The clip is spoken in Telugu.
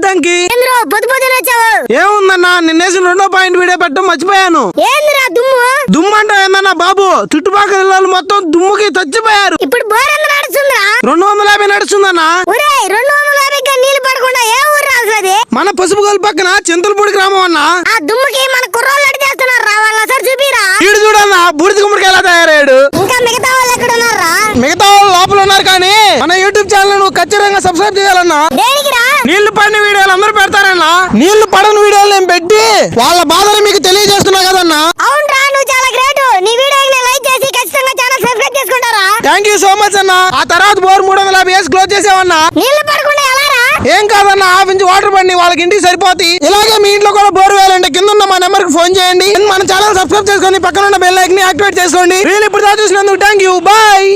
టంకి ఏముందన్నా నిన్నేసిన 2వ పాయింట్ వీడియో పెట్టడం మర్చిపోయాను. దుమ్ము అంటే ఏందన్నా బాబు, చుట్టుపక్కల ఇళ్ళు మొత్తం దుమ్ముకి చచ్చిపోయారు. ఇప్పుడు 250 నడుస్తుందన్నా. నీళ్ళు పడకుండా ఏ ఊరు రాదు? మన పసుపుగోలు పక్కన చింతలపూడి గ్రామం అన్నా. ఆ దుమ్ముకి మన కుర్రోళ్ళు అడి చేస్తున్నారు రా, వాళ్ళ సార్ చూపిరా. వీడు చూడన్నా బూడిద గుమ్మడికి ఎలా తయారయ్యాడు. ఇంకా మిగతా వాళ్ళు ఎక్కడ ఉన్నారా? మిగతా వాళ్ళు లోపల ఉన్నారు, కానీ మన యూట్యూబ్ ఛానల్ నువ్వు ఖచ్చితంగా సబ్స్క్రైబ్ చేయాలన్నా. దేనికిరా? నీళ్లు పడిన వీడియోలు అందరూ పెడతారన్నా. నీళ్లు పడని వీడియోలు నేను పెట్టి వాళ్ళ బాధలు మీకు తెలియజేస్తున్నా కదన్నా. అవునరా, నువ్వు చాలా గ్రేట్. నీ వీడియోని లైక్ చేసి ఖచ్చితంగా ఛానల్ సబ్స్క్రైబ్ చేసుకుంటారా? థ్యాంక్ యూ సో మచ్ అన్నా. ఆ తర్వాత బోర్ 350 క్లోజ్ చేసావన్నా. నీళ్లు పడకుండా ఎలా రా? ఏం కాదన్నా, హాఫ్ ఇంచ్ వాటర్ పడి వాళ్ళకి ఇంటికి సరిపోతాయి. ఇలాగే మీ ఇంట్లో కూడా బోర్ వేయాలంటే కింద ఉన్న మా నెంబర్ కి ఫోన్ చేయండి. మన ఛానల్ సబ్స్క్రైబ్ చేసుకొని పక్కన ఉన్న బెల్ ఐకాన్ ని యాక్టివేట్ చేసుకోండి. వీళ్ళు ఇప్పుడు చూసినందుకు థ్యాంక్ యూ, బాయ్.